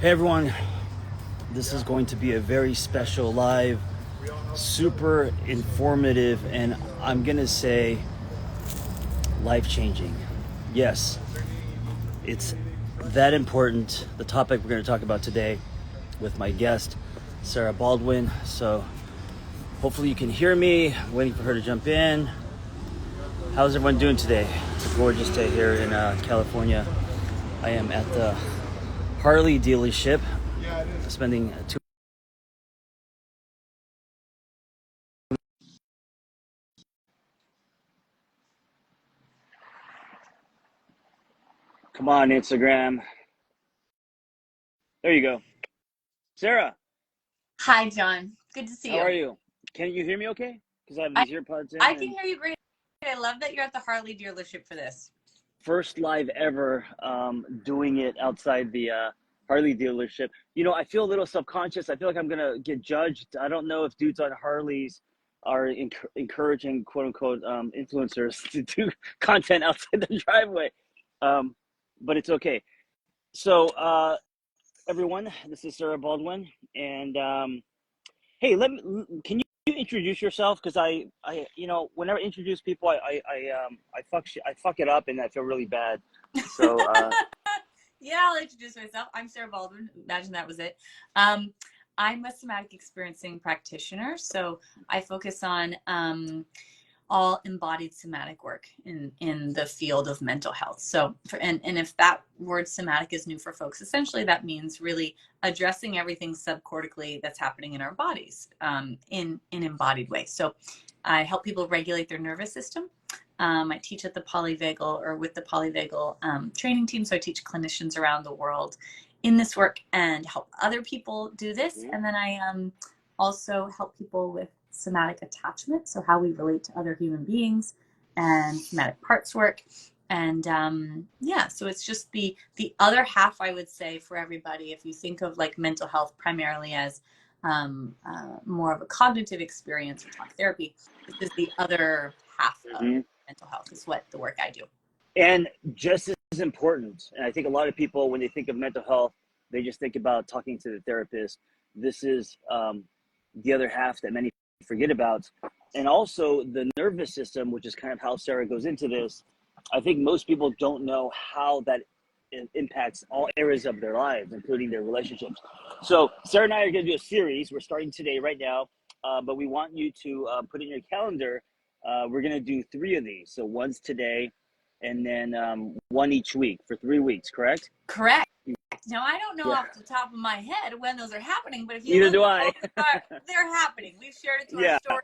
Hey everyone, this is going to be a very special live, super informative, and I'm gonna say life-changing. Yes, it's that important. The topic we're gonna talk about today with my guest, Sarah Baldwin. So hopefully you can hear me, waiting for her to jump in. How's everyone doing today? It's a gorgeous day here in California. I am at the Harley dealership, spending 2. Come on, Instagram. There you go. Sarah, Hi, John. Good to see how you. are you? Can you hear me okay? Because I have I, these earpods in. I can And hear you great. I love that you're at the Harley dealership for this. first live ever doing it outside the Harley dealership. You know, I feel a little subconscious. I feel like I'm going to get judged. I don't know if dudes on Harleys are encouraging, quote unquote, influencers to do content outside the driveway. Um, but it's okay. So, everyone, this is Sarah Baldwin. And hey, can you introduce yourself? Because whenever I introduce people, I fuck it up, and I feel really bad. So, Yeah, I'll introduce myself. I'm Sarah Baldwin. Imagine that was it. I'm a somatic experiencing practitioner, so I focus on all embodied somatic work in the field of mental health. So, and if that word somatic is new for folks, essentially that means really addressing everything subcortically that's happening in our bodies in an embodied way. So, I help people regulate their nervous system. I teach at the polyvagal or with the polyvagal training team. So I teach clinicians around the world in this work and help other people do this. And then I also help people with somatic attachment, so how we relate to other human beings, and somatic parts work. And so it's just the other half, I would say, for everybody. If you think of like mental health primarily as more of a cognitive experience or talk therapy, this is the other half of mental health, is what the work I do. and just as important, and I think a lot of people, when they think of mental health, they just think about talking to the therapist. This is the other half that many forget about. And also the nervous system, which is kind of how Sarah goes into this. I think most people don't know how that impacts all areas of their lives, including their relationships. So Sarah and I are going to do a series. We're starting today, right now, but we want you to put in your calendar. We're going to do 3 of these. So one's today, and then one each week for 3 weeks, correct? Correct. Now, I don't know off the top of my head when those are happening, but if you Neither look do I. they're happening. We've shared it to our story.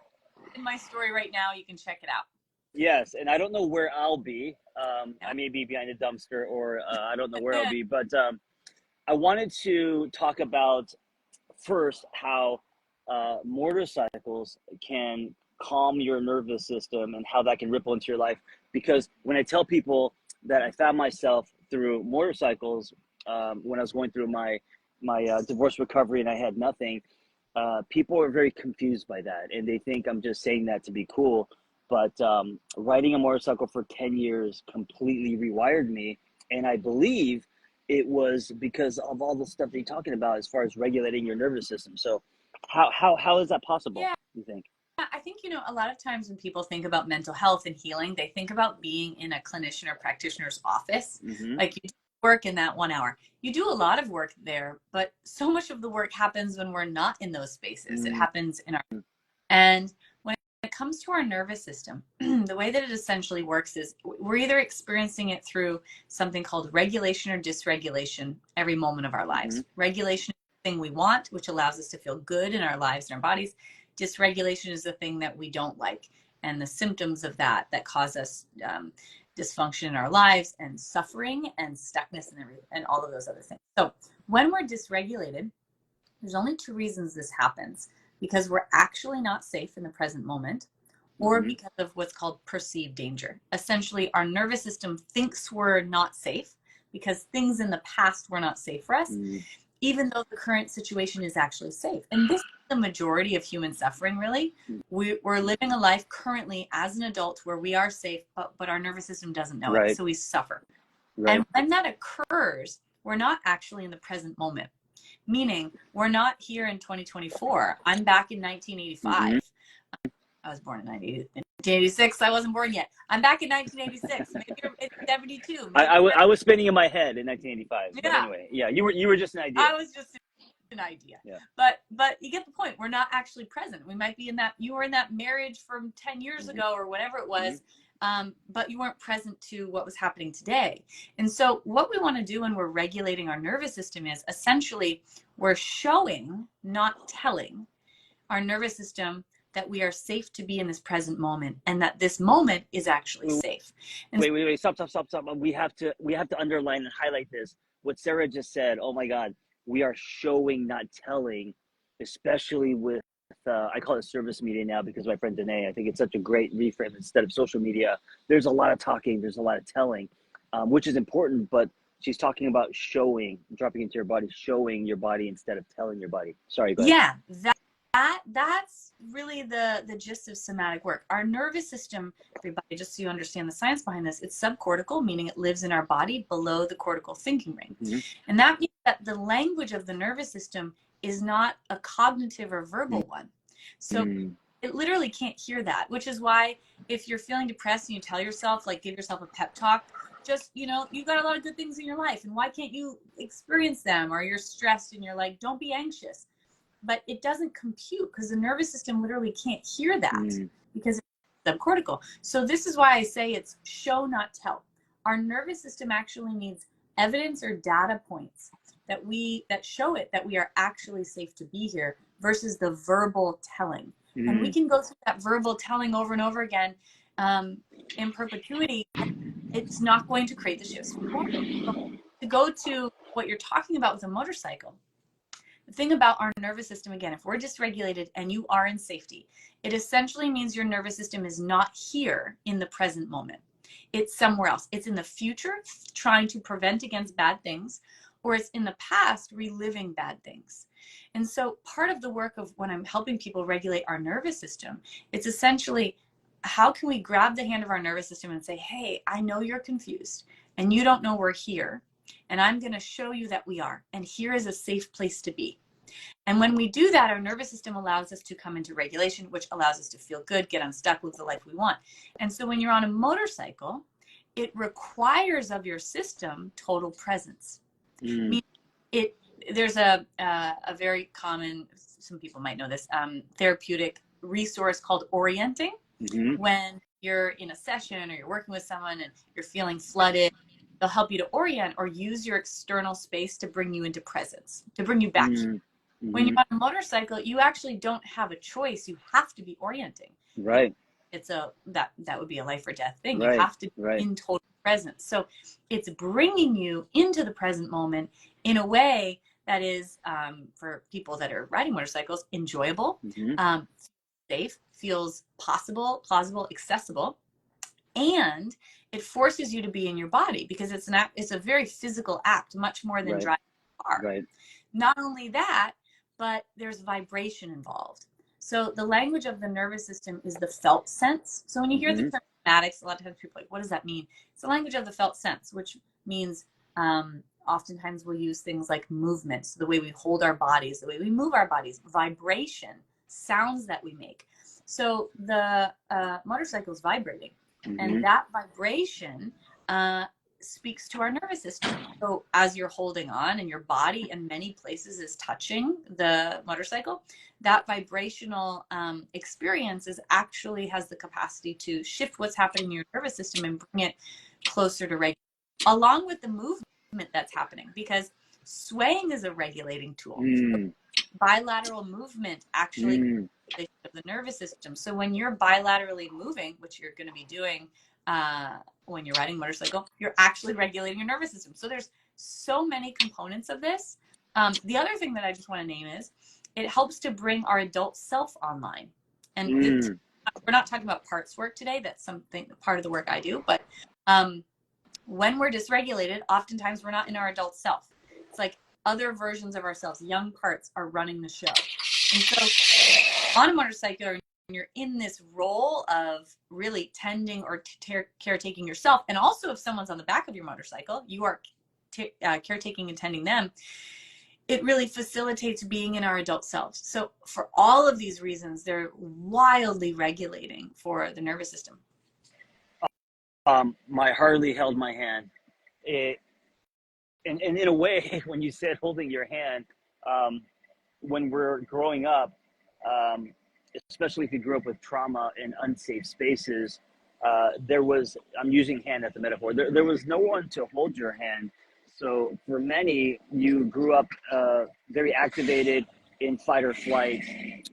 In my story right now, you can check it out. Yes, and I don't know where I'll be. I may be behind a dumpster, or I don't know where I'll be. But I wanted to talk about first how motorcycles can calm your nervous system and how that can ripple into your life. Because when I tell people that I found myself through motorcycles when I was going through my divorce recovery and I had nothing, people are very confused by that, and they think I'm just saying that to be cool. But riding a motorcycle for 10 years completely rewired me, and I believe it was because of all the stuff that you're talking about as far as regulating your nervous system. So how is that possible, you think? I think, a lot of times when people think about mental health and healing, they think about being in a clinician or practitioner's office. Like, you work in that 1 hour. You do a lot of work there, but so much of the work happens when we're not in those spaces. It happens in our, and when it comes to our nervous system, the way that it essentially works is we're either experiencing it through something called regulation or dysregulation every moment of our lives. Regulation is the thing we want, which allows us to feel good in our lives and our bodies. Dysregulation is the thing that we don't like, and the symptoms of that cause us dysfunction in our lives and suffering and stuckness and all of those other things. So when we're dysregulated, there's only 2 reasons this happens: because we're actually not safe in the present moment, or because of what's called perceived danger. Essentially, our nervous system thinks we're not safe because things in the past were not safe for us, even though the current situation is actually safe. And this is the majority of human suffering, really. We're living a life currently as an adult where we are safe, but our nervous system doesn't know it, so we suffer. And when that occurs, we're not actually in the present moment. Meaning, we're not here in 2024. I'm back in 1985. I was born in 1986. I wasn't born yet. I'm back in 1986. Maybe it's 72. Maybe I was spinning in my head in 1985. Yeah. But anyway, yeah, you were just an idea. I was just an idea. Yeah. But you get the point. We're not actually present. We might be in that, you were in that marriage from 10 years ago or whatever it was, but you weren't present to what was happening today. And so what we want to do when we're regulating our nervous system is essentially we're showing, not telling, our nervous system that we are safe to be in this present moment and that this moment is actually safe. And wait, stop. We have to underline and highlight this. What Sarah just said, oh my God, we are showing, not telling, especially with, I call it service media now because my friend Danae, I think it's such a great reframe. Instead of social media, there's a lot of talking, there's a lot of telling, which is important, but she's talking about showing, dropping into your body, showing your body instead of telling your body. Sorry, go ahead. Yeah, that's really the gist of somatic work. Our nervous system, everybody, just so you understand the science behind this, it's subcortical, meaning it lives in our body below the cortical thinking ring. And that means that the language of the nervous system is not a cognitive or verbal one. So it literally can't hear that, which is why if you're feeling depressed and you tell yourself, like give yourself a pep talk, just, you know, you've got a lot of good things in your life and why can't you experience them? Or you're stressed and you're like, don't be anxious. But it doesn't compute because the nervous system literally can't hear that because it's subcortical. So this is why I say it's show, not tell. Our nervous system actually needs evidence or data points that show it that we are actually safe to be here versus the verbal telling. And we can go through that verbal telling over and over again in perpetuity. It's not going to create the shifts we want. To go to what you're talking about with a motorcycle, the thing about our nervous system, again, if we're dysregulated and you are in safety, it essentially means your nervous system is not here in the present moment. It's somewhere else. It's in the future, trying to prevent against bad things, or it's in the past, reliving bad things. And so part of the work of when I'm helping people regulate our nervous system, it's essentially how can we grab the hand of our nervous system and say, hey, I know you're confused and you don't know we're here. And I'm going to show you that we are. And here is a safe place to be. And when we do that, our nervous system allows us to come into regulation, which allows us to feel good, get unstuck, live the life we want. And so when you're on a motorcycle, it requires of your system total presence. There's a very common, some people might know this, therapeutic resource called Reparenting. When you're in a session or you're working with someone and you're feeling flooded, they'll help you to orient or use your external space to bring you into presence, to bring you back. When you're on a motorcycle, you actually don't have a choice. You have to be orienting. Right. It's that would be a life or death thing. Right. You have to be in total presence. So it's bringing you into the present moment in a way that is, for people that are riding motorcycles, enjoyable, safe, feels possible, plausible, accessible. And it forces you to be in your body because it's a very physical act, much more than driving a car. Right. Not only that, but there's vibration involved. So the language of the nervous system is the felt sense. So when you hear the term somatics, a lot of times people are like, what does that mean? It's the language of the felt sense, which means oftentimes we'll use things like movement. So the way we hold our bodies, the way we move our bodies, vibration, sounds that we make. So the motorcycle is vibrating. And that vibration speaks to our nervous system. So as you're holding on and your body in many places is touching the motorcycle, that vibrational experience actually has the capacity to shift what's happening in your nervous system and bring it closer to regulation, along with the movement that's happening, because swaying is a regulating tool. Bilateral movement actually of the nervous system. So when you're bilaterally moving, which you're going to be doing when you're riding a motorcycle, you're actually regulating your nervous system. So there's so many components of this. The other thing that I just want to name is it helps to bring our adult self online. And we're not talking about parts work today. That's part of the work I do. But when we're dysregulated, oftentimes we're not in our adult self. It's like other versions of ourselves, young parts are running the show. And so on a motorcycle, you're in this role of really tending or caretaking yourself. And also if someone's on the back of your motorcycle, you are caretaking and tending them. it really facilitates being in our adult selves. So for all of these reasons, they're wildly regulating for the nervous system. My Harley held my hand. And in a way, when you said holding your hand, when we're growing up, especially if you grew up with trauma in unsafe spaces, I'm using hand as a metaphor, there was no one to hold your hand. So for many, you grew up very activated in fight or flight.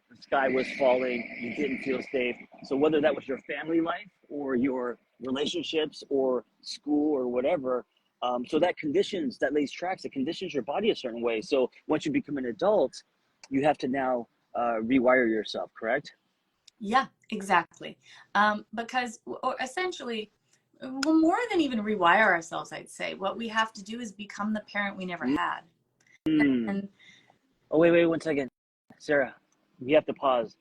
The sky was falling, you didn't feel safe. So whether that was your family life or your relationships or school or whatever, so that lays tracks, it conditions your body a certain way. So once you become an adult, you have to now rewire yourself, correct? Yeah, exactly. Because essentially, well, more than even rewire ourselves, I'd say, what we have to do is become the parent we never had. And oh, wait 1 second, Sarah, we have to pause.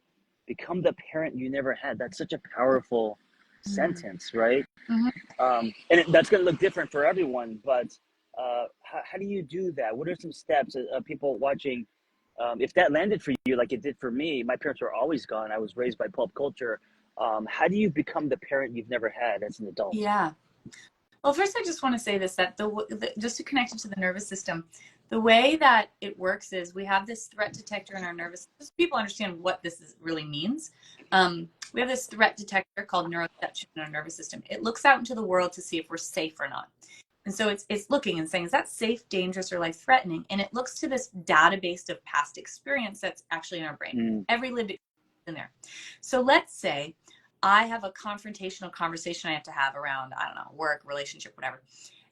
Become the parent you never had. That's such a powerful sentence, right? And that's going to look different for everyone, but how do you do that? What are some steps people watching, if that landed for you like it did for me? My parents were always gone. I was raised by pulp culture. How do you become the parent you've never had as an adult? Yeah. Well, first, I just want to say this, that just to connect it to the nervous system, the way that it works is we have this threat detector in our nervous system. So people understand what this really means. We have this threat detector called neuroception in our nervous system. It looks out into the world to see if we're safe or not. And so it's looking and saying, is that safe, dangerous, or life-threatening? And it looks to this database of past experience that's actually in our brain. Every lived experience in there. So let's say I have a confrontational conversation I have to have around, I don't know, work, relationship, whatever.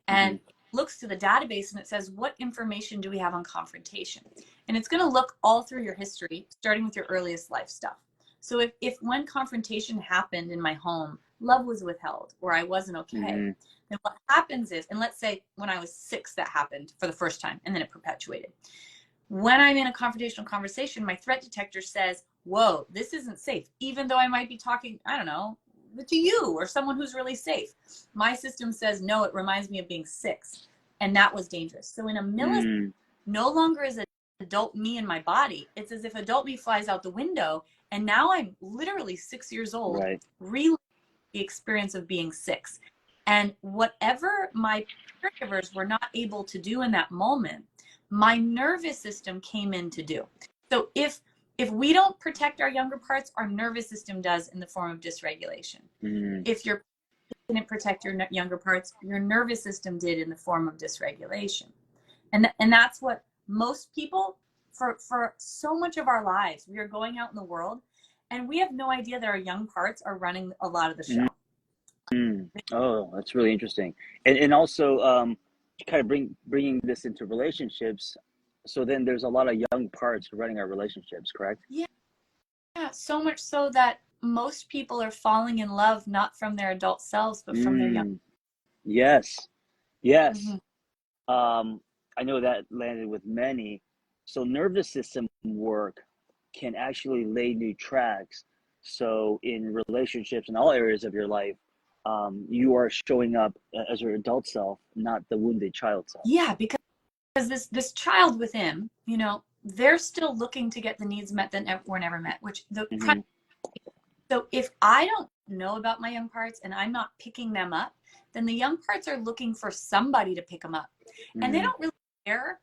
And it looks to the database and it says, what information do we have on confrontation? And it's going to look all through your history, starting with your earliest life stuff. So if when confrontation happened in my home, love was withheld or I wasn't okay, then what happens is, and let's say when I was 6, that happened for the first time and then it perpetuated. When I'm in a confrontational conversation, my threat detector says, whoa, this isn't safe. Even though I might be talking, I don't know, to you or someone who's really safe. My system says, no, it reminds me of being 6. And that was dangerous. So in a millisecond, no longer is it adult me in my body. It's as if adult me flies out the window. And now I'm literally 6 years old, reliving the experience of being 6. And whatever my caregivers were not able to do in that moment, my nervous system came in to do. So if we don't protect our younger parts, our nervous system does in the form of dysregulation. If your didn't protect your younger parts, your nervous system did in the form of dysregulation. And that's what most people, for so much of our lives, we are going out in the world and we have no idea that our young parts are running a lot of the show. Oh, that's really interesting. And also kind of bringing this into relationships. So then there's a lot of young parts running our relationships, correct? Yeah, so much so that most people are falling in love not from their adult selves, but from their young. Yes. I know that landed with many. So nervous system work can actually lay new tracks. So in relationships in all areas of your life, you are showing up as your adult self, not the wounded child self. Yeah, because this child within, they're still looking to get the needs met that were never met, which so if I don't know about my young parts and I'm not picking them up, then the young parts are looking for somebody to pick them up. And they don't really care.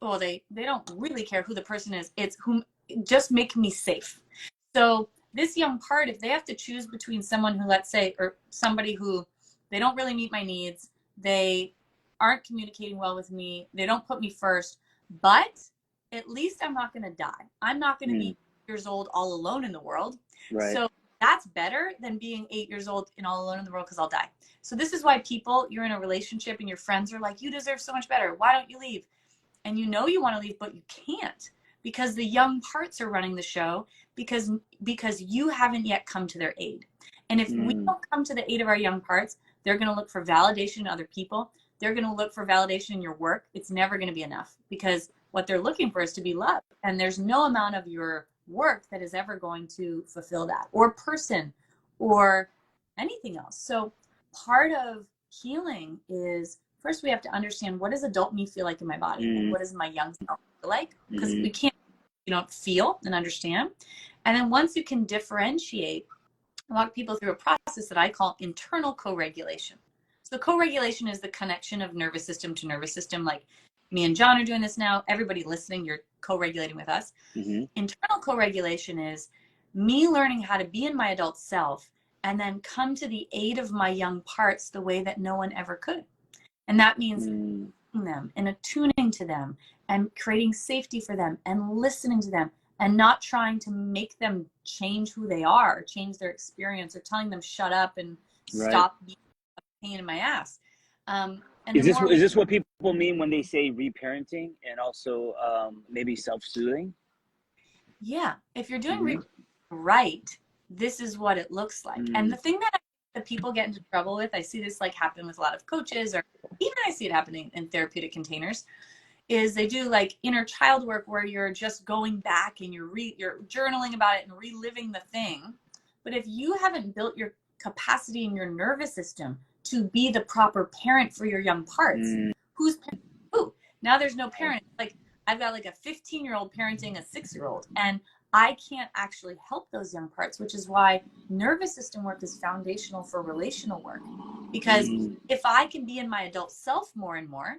Well, they don't really care who the person is. It's whom, just make me safe. So this young part, if they have to choose between someone who, let's say, or somebody who they don't really meet my needs, they aren't communicating well with me, they don't put me first, but at least I'm not going to die. I'm not going to be 8 years old all alone in the world. So that's better than being 8 years old and all alone in the world because I'll die. So this is why you're in a relationship and your friends are like, you deserve so much better. Why don't you leave? And you want to leave, but you can't because the young parts are running the show because you haven't yet come to their aid. And if we don't come to the aid of our young parts, they're going to look for validation in other people. They're going to look for validation in your work. It's never going to be enough because what they're looking for is to be loved. And there's no amount of your work that is ever going to fulfill that, or person, or anything else. So part of healing is, first we have to understand, what does adult me feel like in my body? And what does my young self feel like, because we can't, you don't feel and understand. And then once you can differentiate, I walk people through a process that I call internal co-regulation. So co-regulation is the connection of nervous system to nervous system. Like me and John are doing this now. Everybody listening, you're co-regulating with us. Internal co-regulation is me learning how to be in my adult self and then come to the aid of my young parts the way that no one ever could. And that means them and attuning to them and creating safety for them and listening to them and not trying to make them change who they are, or change their experience, or telling them shut up and stop being a pain in my ass. And is this what people mean when they say reparenting and also maybe self-soothing? Yeah, if you're doing right, this is what it looks like. And the thing that people get into trouble with, I see this like happen with a lot of coaches, or even I see it happening in therapeutic containers, is they do like inner child work where you're just going back and you're journaling about it and reliving the thing. But if you haven't built your capacity in your nervous system to be the proper parent for your young parts, who's who? Now there's no parent. Like I've got like a 15-year-old parenting a 6-year-old, and I can't actually help those young parts, which is why nervous system work is foundational for relational work. Because if I can be in my adult self more and more,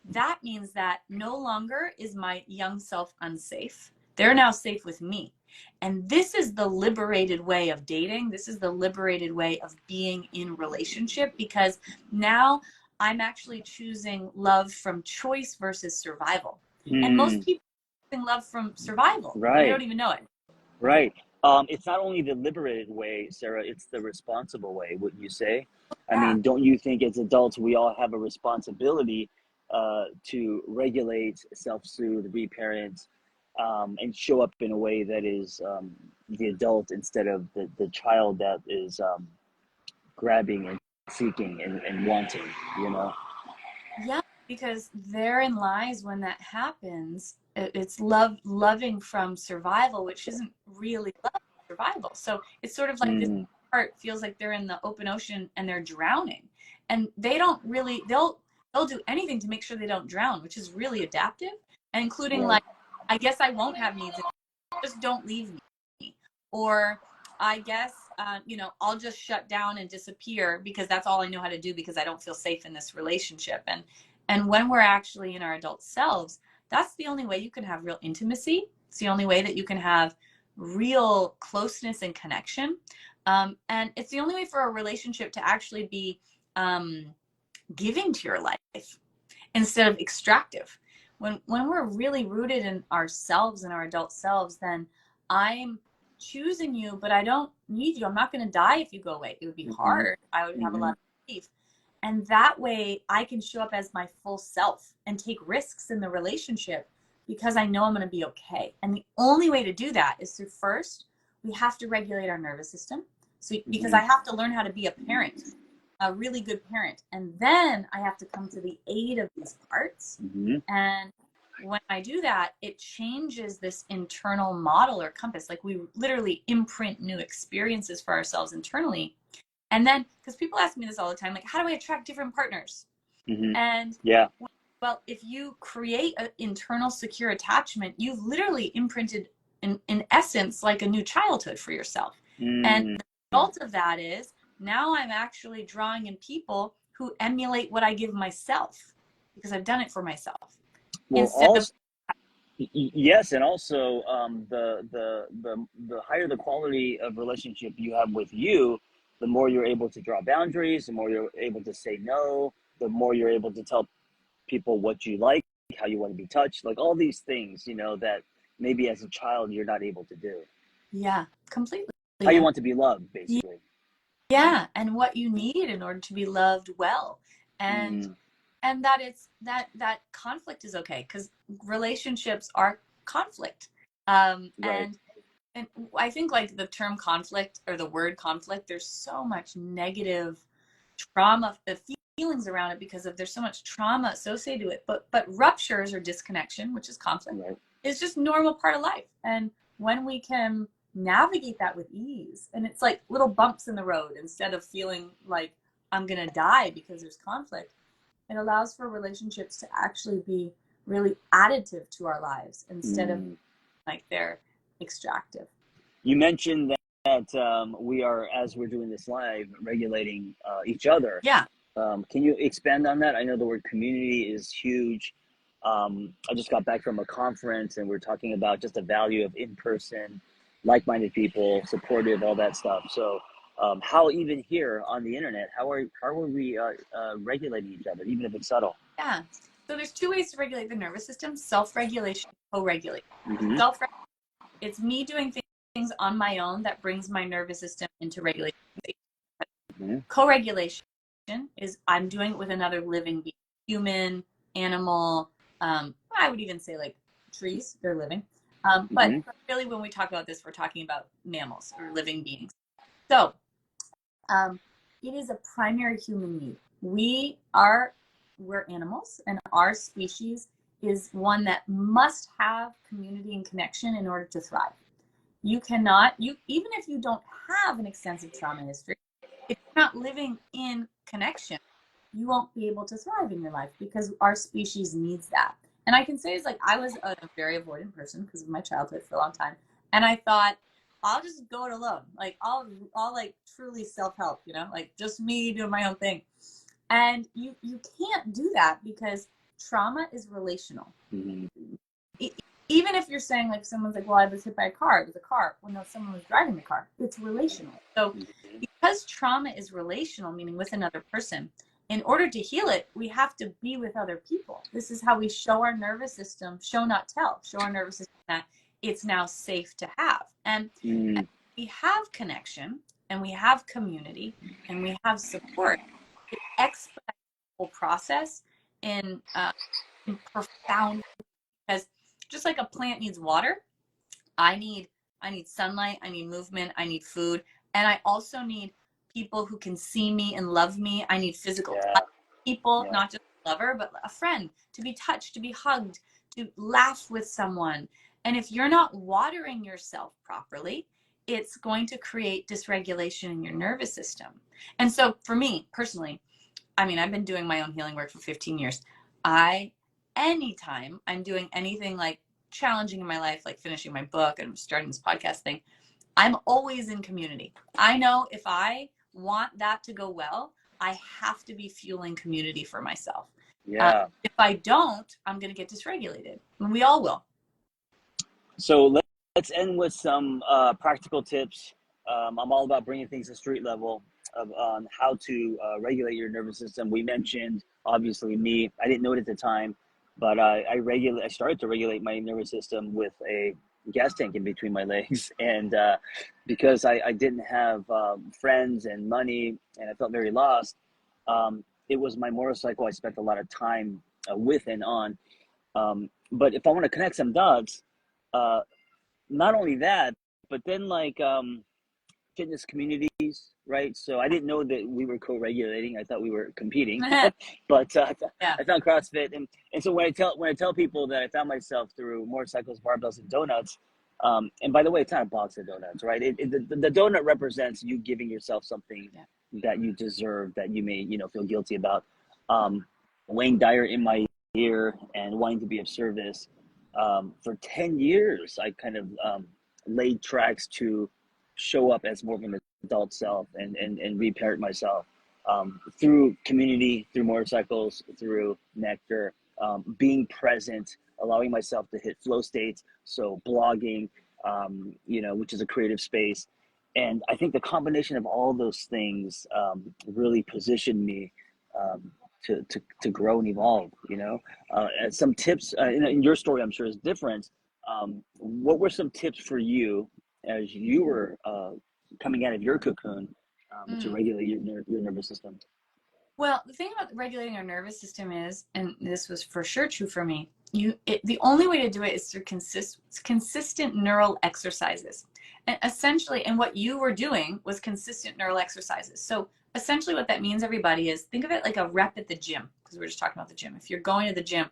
that means that no longer is my young self unsafe. They're now safe with me. And this is the liberated way of dating. This is the liberated way of being in relationship, because now I'm actually choosing love from choice versus survival. And most people choosing love from survival. Right. They don't even know it. Right. It's not only the liberated way, Sarah, it's the responsible way, wouldn't you say? Yeah. I mean, don't you think as adults, we all have a responsibility to regulate, self-soothe, reparent, and show up in a way that is the adult instead of the child that is grabbing and seeking and wanting, you know? Yeah, because therein lies when that happens, it's loving from survival, which isn't really love, survival. So it's sort of like this part feels like they're in the open ocean and they're drowning, and they don't really, they'll do anything to make sure they don't drown, which is really adaptive, including like, I guess I won't have needs, just don't leave me. Or I guess, I'll just shut down and disappear because that's all I know how to do because I don't feel safe in this relationship. And when we're actually in our adult selves, that's the only way you can have real intimacy. It's the only way that you can have real closeness and connection. And it's the only way for a relationship to actually be giving to your life instead of extractive. When we're really rooted in ourselves and our adult selves, then I'm choosing you, but I don't need you. I'm not going to die if you go away. It would be hard. I would have a lot of grief. And that way I can show up as my full self and take risks in the relationship because I know I'm going to be okay. And the only way to do that is through, first, we have to regulate our nervous system. So because I have to learn how to be a parent, a really good parent. And then I have to come to the aid of these parts. And when I do that, it changes this internal model or compass. Like we literally imprint new experiences for ourselves internally. And then, because people ask me this all the time, like, how do I attract different partners? And well, if you create an internal secure attachment, you've literally imprinted in essence, like a new childhood for yourself. And the result of that is now I'm actually drawing in people who emulate what I give myself because I've done it for myself. Well, yes, and also the higher the quality of relationship you have with you, the more you're able to draw boundaries, the more you're able to say no, the more you're able to tell people what you like, how you want to be touched, like all these things, that maybe as a child you're not able to do. Yeah, completely. How you want to be loved, basically. Yeah, and what you need in order to be loved well. And that it's that conflict is okay, because relationships are conflict. And I think like the term conflict or the word conflict, there's so much negative trauma, the feelings around it because there's so much trauma associated with it. But ruptures or disconnection, which is conflict, is just normal part of life. And when we can navigate that with ease, and it's like little bumps in the road instead of feeling like I'm gonna die because there's conflict, it allows for relationships to actually be really additive to our lives instead of like they're extractive. You mentioned that we are, as we're doing this live, regulating each other. Yeah. Can you expand on that? I know the word community is huge. I just got back from a conference and we're talking about just the value of in-person, like-minded people, supportive, all that stuff. So how even here on the internet, how are we regulating each other, even if it's subtle? Yeah. So there's two ways to regulate the nervous system: self-regulation, co-regulation. Mm-hmm. Self-regulation, it's me doing things on my own that brings my nervous system into regulation. Mm-hmm. Co-regulation is I'm doing it with another living being, human, animal. I would even say like trees, they're living. But really when we talk about this, we're talking about mammals or living beings. So it is a primary human need. We're animals, and our species is one that must have community and connection in order to thrive. You cannot, even if you don't have an extensive trauma history, if you're not living in connection, you won't be able to thrive in your life because our species needs that. And I can say it's like I was a very avoidant person because of my childhood for a long time. And I thought, I'll just go it alone. Like I'll like truly self-help, you know, like just me doing my own thing. And you can't do that because trauma is relational. Mm-hmm. Even if you're saying like someone's like, well, I was hit by a car, it was a car. Well, no, someone was driving the car. It's relational. So because trauma is relational, meaning with another person, in order to heal it, we have to be with other people. This is how we show our nervous system, show not tell, show our nervous system that it's now safe to have. And we have connection and we have community and we have support. It expedites the whole process in profound, because just like a plant needs water, I need sunlight, I need movement, I need food, and I also need people who can see me and love me. I need physical touch, people, not just a lover, but a friend, to be touched, to be hugged, to laugh with someone. And if you're not watering yourself properly, it's going to create dysregulation in your nervous system. And so for me personally, I mean, I've been doing my own healing work for 15 years. Anytime I'm doing anything like challenging in my life, like finishing my book and starting this podcast thing, I'm always in community. I know if I want that to go well, I have to be fueling community for myself. Yeah. If I don't, I'm going to get dysregulated, and we all will. So let's end with some practical tips. I'm all about bringing things to street level on how to regulate your nervous system. We mentioned, obviously, me. I didn't know it at the time, but I started to regulate my nervous system with a gas tank in between my legs. And because I didn't have friends and money and I felt very lost, it was my motorcycle I spent a lot of time with and on. But if I want to connect some dots, not only that, but then like fitness communities, right? So I didn't know that we were co-regulating. I thought we were competing, but I found CrossFit, and so when I tell people that I found myself through motorcycles, barbells, and donuts, and by the way, it's not a box of donuts, right? The donut represents you giving yourself something that you deserve, that you may feel guilty about. Wayne Dyer in my ear and wanting to be of service. For 10 years, I kind of laid tracks to show up as more of an adult self and reparent myself through community, through motorcycles, through Nectar, being present, allowing myself to hit flow states. So blogging, which is a creative space. And I think the combination of all those things really positioned me to grow and evolve, and some tips in your story, I'm sure is different. What were some tips for you as you were coming out of your cocoon to regulate your nervous system? Well, the thing about regulating our nervous system is, and this was for sure true for me, the only way to do it is through consistent neural exercises. And essentially, and what you were doing was consistent neural exercises. So essentially what that means, everybody, is think of it like a rep at the gym, because we were just talking about the gym. If you're going to the gym,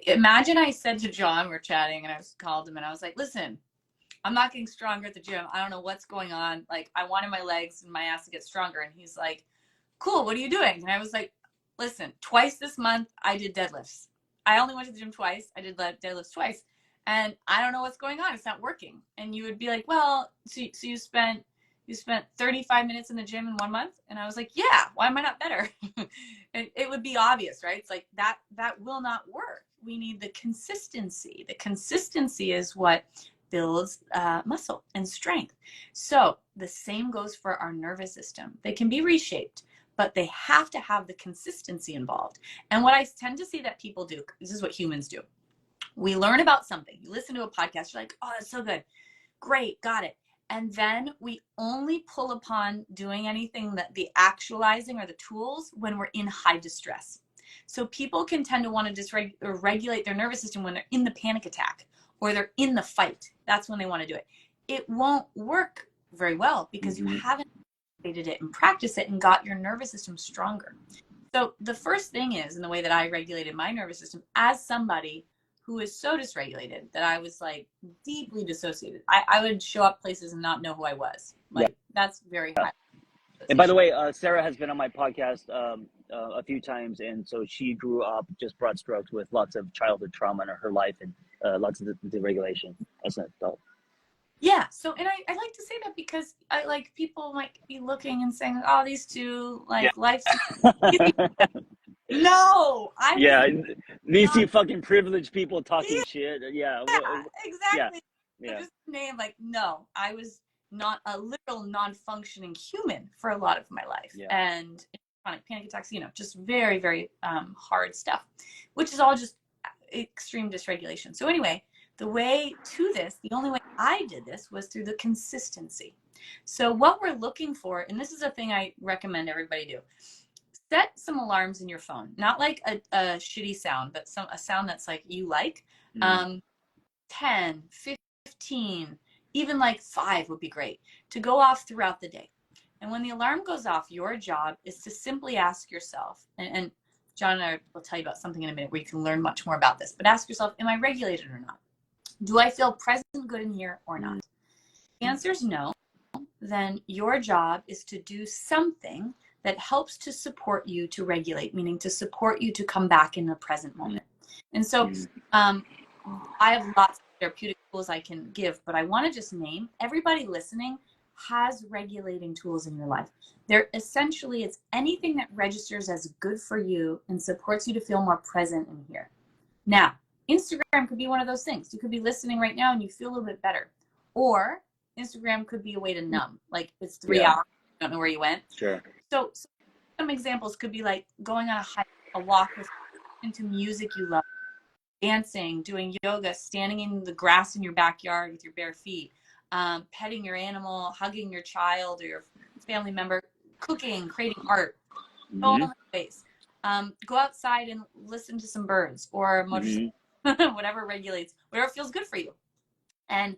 imagine I said to John, we're chatting, and I called him and I was like, listen, I'm not getting stronger at the gym. I don't know what's going on. Like, I wanted my legs and my ass to get stronger. And he's like, cool, what are you doing? And I was like, listen, twice this month I did deadlifts. I only went to the gym twice. I did deadlifts twice. And I don't know what's going on. It's not working. And you would be like, well, so you spent 35 minutes in the gym in 1 month? And I was like, yeah, why am I not better? And it would be obvious, right? It's like that will not work. We need the consistency. The consistency is what builds muscle and strength. So the same goes for our nervous system. They can be reshaped, but they have to have the consistency involved. And what I tend to see that people do, this is what humans do. We learn about something. You listen to a podcast, you're like, oh, that's so good. Great, got it. And then we only pull upon doing anything that the actualizing or the tools when we're in high distress. So people can tend to want to regulate their nervous system when they're in the panic attack or they're in the fight. That's when they want to do it. It won't work very well because you haven't regulated it and practiced it and got your nervous system stronger. So the first thing is, in the way that I regulated my nervous system as somebody who is so dysregulated that I was like deeply dissociated. I would show up places and not know who I was. Like that's very high. And by the way, Sarah has been on my podcast a few times, and so she grew up just broad strokes with lots of childhood trauma in her life and lots of deregulation as an adult. Yeah. So, and I like to say that because I like people might be looking and saying, "Oh, these two life's." No, these two fucking privileged people talking shit. Yeah, exactly. Yeah. Just name no, I was not a literal non-functioning human for a lot of my life, and chronic panic attacks. Just very, very hard stuff, which is all just extreme dysregulation. So anyway, the way to this, the only way I did this was through the consistency. So what we're looking for, and this is a thing I recommend everybody do. Set some alarms in your phone, not like a shitty sound, but a sound that's like you like. 10, 15, even like 5 would be great to go off throughout the day. And when the alarm goes off, your job is to simply ask yourself, and John and I will tell you about something in a minute where you can learn much more about this, but ask yourself, am I regulated or not? Do I feel present, good in here or not? If the answer is no, then your job is to do something that helps to support you to regulate, meaning to support you to come back in the present moment. And so I have lots of therapeutic tools I can give, but I want to just name, everybody listening has regulating tools in your life. They're essentially, it's anything that registers as good for you and supports you to feel more present in here. Now, Instagram could be one of those things. You could be listening right now and you feel a little bit better. Or Instagram could be a way to numb. Like it's 3 hours, you don't know where you went. Sure. So some examples could be like going on a hike, a walk with into music you love, dancing, doing yoga, standing in the grass in your backyard with your bare feet, petting your animal, hugging your child or your family member, cooking, creating art, all in ways. Go outside and listen to some birds or whatever regulates, whatever feels good for you. And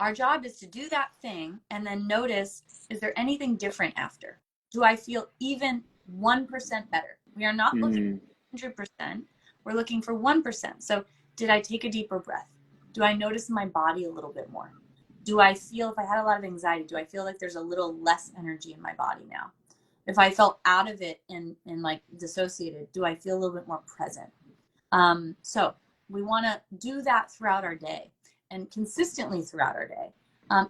our job is to do that thing and then notice, is there anything different after? Do I feel even 1% better? We are not looking for 100%. We're looking for 1%. So did I take a deeper breath? Do I notice my body a little bit more? Do I feel, if I had a lot of anxiety, do I feel like there's a little less energy in my body now? If I felt out of it and like dissociated, do I feel a little bit more present? So we want to do that throughout our day and consistently throughout our day.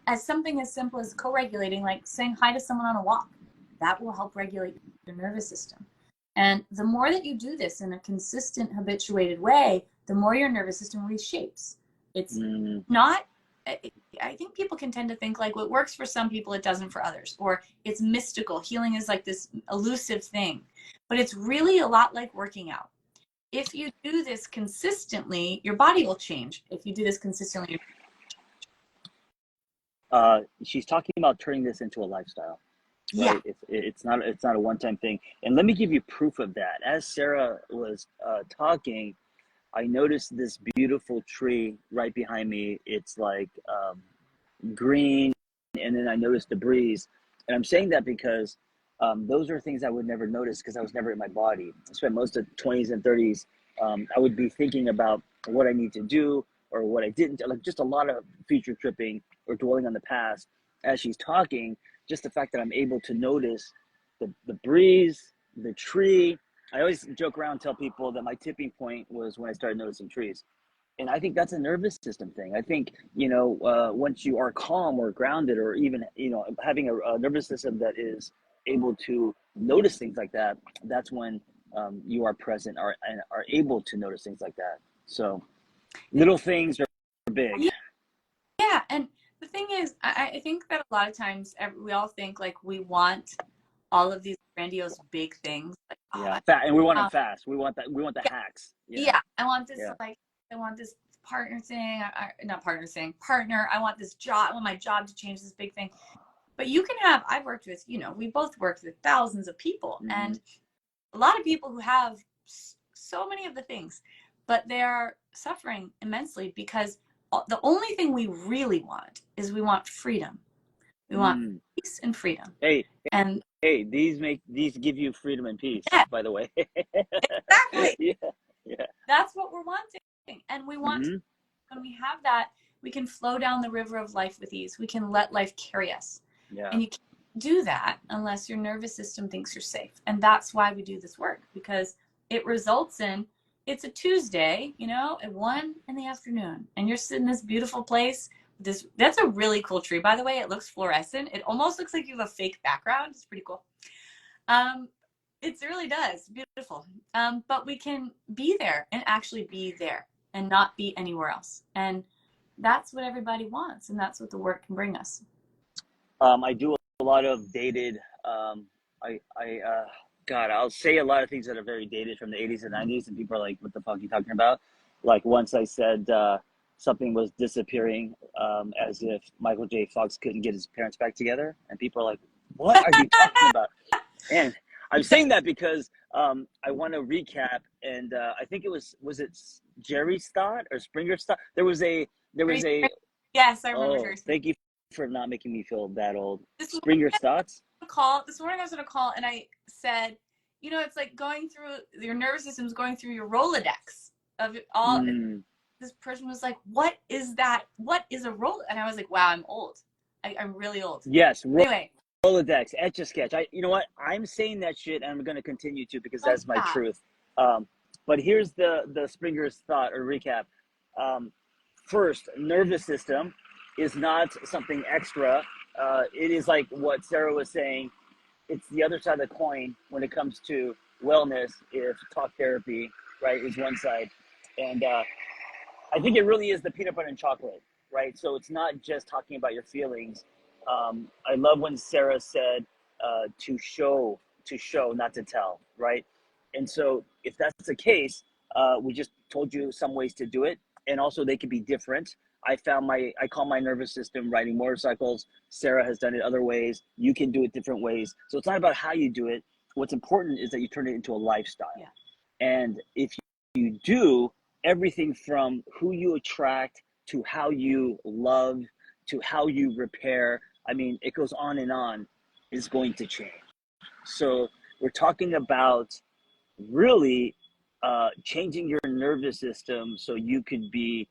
As something as simple as co-regulating, like saying hi to someone on a walk. That will help regulate your nervous system. And the more that you do this in a consistent, habituated way, the more your nervous system reshapes. It's not, I think people can tend to think like what works for some people, it doesn't for others, or it's mystical. Healing is like this elusive thing, but it's really a lot like working out. If you do this consistently, your body will change. If you do this consistently. She's talking about turning this into a lifestyle. Right? Yeah. It's not a one-time thing. And let me give you proof of that. As Sarah was talking, I noticed this beautiful tree right behind me. It's like green, and then I noticed the breeze. And I'm saying that because those are things I would never notice because I was never in my body. I spent most of 20s and 30s. I would be thinking about what I need to do or what I didn't, like just a lot of future tripping or dwelling on the past. As she's talking, just the fact that I'm able to notice the breeze, the tree, I always joke around, tell people that my tipping point was when I started noticing trees. And I think that's a nervous system thing. I think, once you are calm or grounded, or even, having a nervous system that is able to notice things like that, that's when you are present and are able to notice things like that. So little things are big. Yeah. And the thing is, I think that a lot of times we all think like we want all of these grandiose big things. Like, And we want them fast. We want that. We want the hacks. Yeah. I want this, I want this partner thing, not partner thing, partner. I want this job. I want my job to change this big thing. But you can have, I've worked with, we both worked with thousands of people, and a lot of people who have so many of the things, but they are suffering immensely because the only thing we really want is we want freedom. We want peace and freedom. These give you freedom and peace, by the way. Exactly. Yeah. That's what we're wanting. And we want when we have that, we can flow down the river of life with ease. We can let life carry us. Yeah. And you can't do that unless your nervous system thinks you're safe. And that's why we do this work, because it results in, it's a Tuesday, at 1 p.m, and you're sitting in this beautiful place. That's a really cool tree, by the way. It looks fluorescent. It almost looks like you have a fake background. It's pretty cool. It really does. Beautiful. But we can be there and actually be there and not be anywhere else. And that's what everybody wants. And that's what the work can bring us. I do a lot of dated, I'll say a lot of things that are very dated from the 80s and 90s, and people are like, what the fuck are you talking about? Like once I said something was disappearing, as if Michael J. Fox couldn't get his parents back together, and people are like, what are you talking about? And I'm saying that because I want to recap, and I think it was it Jerry Stott or Springer Stott? There was a Yes, I remember. Thank you for not making me feel that old. Springer Stotts? This morning I was on a call and I said, it's like going through your nervous system's going through your Rolodex of it all. This person was like, what is that? What is a Rolodex? And I was like, wow, I'm old. I'm really old. Yes. Anyway. Rolodex, Etch-a-Sketch. You know what? I'm saying that shit, and I'm going to continue to, because that's my truth. But here's the Springer's thought or recap. First, nervous system is not something extra. It is like what Sarah was saying. It's the other side of the coin when it comes to wellness. If talk therapy, right, is one side. And I think it really is the peanut butter and chocolate, right? So it's not just talking about your feelings. I love when Sarah said to show, not to tell, right? And so if that's the case, we just told you some ways to do it. And also they could be different. I call my nervous system riding motorcycles. Sarah has done it other ways. You can do it different ways. So it's not about how you do it. What's important is that you turn it into a lifestyle. Yeah. And if you do, everything from who you attract to how you love to how you repair, it goes on and on, is going to change. So we're talking about really changing your nervous system so you could be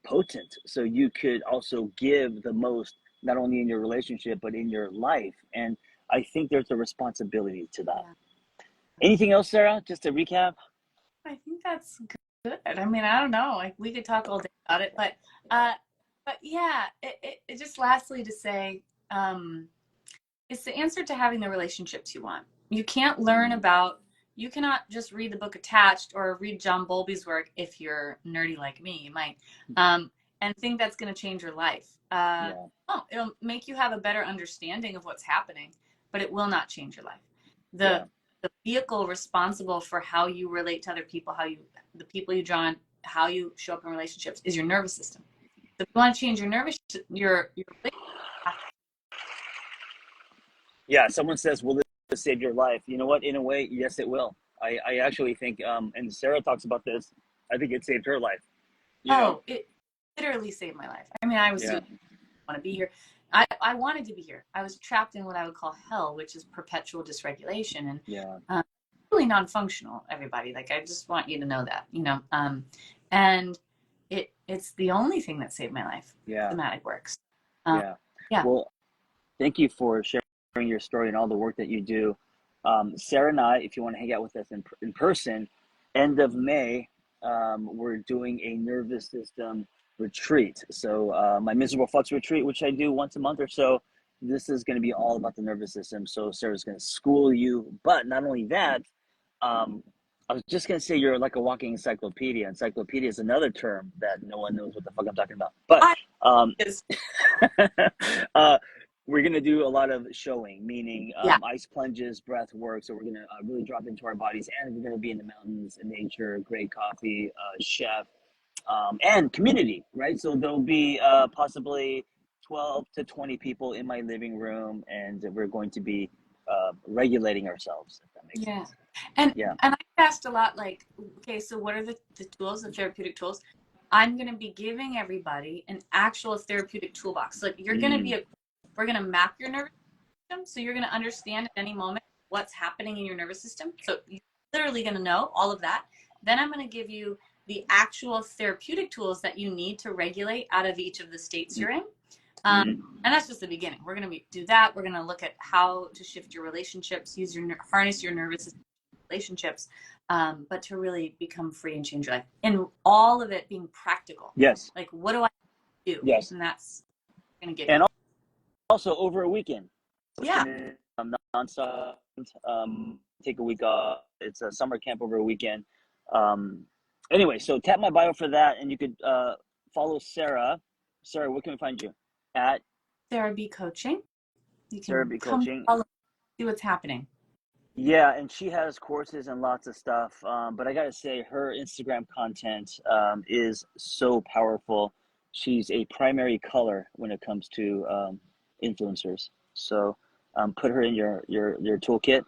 potent, so you could also give the most, not only in your relationship, but in your life. And I think there's a responsibility to that. Yeah. Anything else, Sarah, just to recap? I think that's good. I don't know, like we could talk all day about it, but yeah, it just lastly to say, it's the answer to having the relationships you want. You can't learn about, you cannot just read the book Attached or read John Bowlby's work if you're nerdy like me, you might, and think that's going to change your life. It'll make you have a better understanding of what's happening, but it will not change your life. The vehicle responsible for how you relate to other people, the people you draw on, how you show up in relationships is your nervous system. So if you want to change your nervous, your yeah, someone says, will this save your life? You know what? In a way, yes, it will. I actually think, and Sarah talks about this, I think it saved her life. It literally saved my life. I was want to be here. I wanted to be here. I was trapped in what I would call hell, which is perpetual dysregulation and really non-functional, everybody. Like, I just want you to know that, and it's the only thing that saved my life. Somatic works. Well, thank you for sharing your story and all the work that you do. Sarah and I, if you want to hang out with us in person, end of May, we're doing a nervous system retreat. So my miserable fucks retreat, which I do once a month or so, this is going to be all about the nervous system. So Sarah's going to school you, but not only that, I was just going to say you're like a walking encyclopedia. Encyclopedia is another term that no one knows what the fuck I'm talking about. But we're going to do a lot of showing, meaning ice plunges, breath work. So we're going to really drop into our bodies, and we're going to be in the mountains, in nature, great coffee, chef, and community, right? So there'll be possibly 12 to 20 people in my living room, and we're going to be regulating ourselves, if that makes sense. And I asked a lot, like, okay, so what are the tools, the therapeutic tools? I'm going to be giving everybody an actual therapeutic toolbox. Like, you're going to be we're going to map your nervous system. So you're going to understand at any moment what's happening in your nervous system. So you're literally going to know all of that. Then I'm going to give you the actual therapeutic tools that you need to regulate out of each of the states you're in. And that's just the beginning. We're going to do that. We're going to look at how to shift your relationships, harness your nervous system relationships, but to really become free and change your life. And all of it being practical. Yes. Like, what do I do? Yes. And that's going to give you. Also over a weekend. Yeah. Nonstop. Take a week off. It's a summer camp over a weekend. Anyway, so tap my bio for that, and you could follow Sarah. Sarah, where can we find you? At Sarah B Coaching. You can Sarah B Coaching. Follow, see what's happening. Yeah, and she has courses and lots of stuff. But I gotta say, her Instagram content is so powerful. She's a primary color when it comes to influencers. So put her in your toolkit,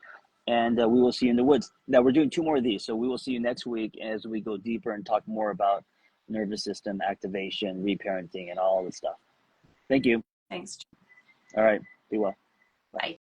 and we will see you in the woods. Now we're doing 2 more of these, so we will see you next week as we go deeper and talk more about nervous system activation, reparenting, and all the stuff. Thank you. Thanks. All right. Be well. Bye.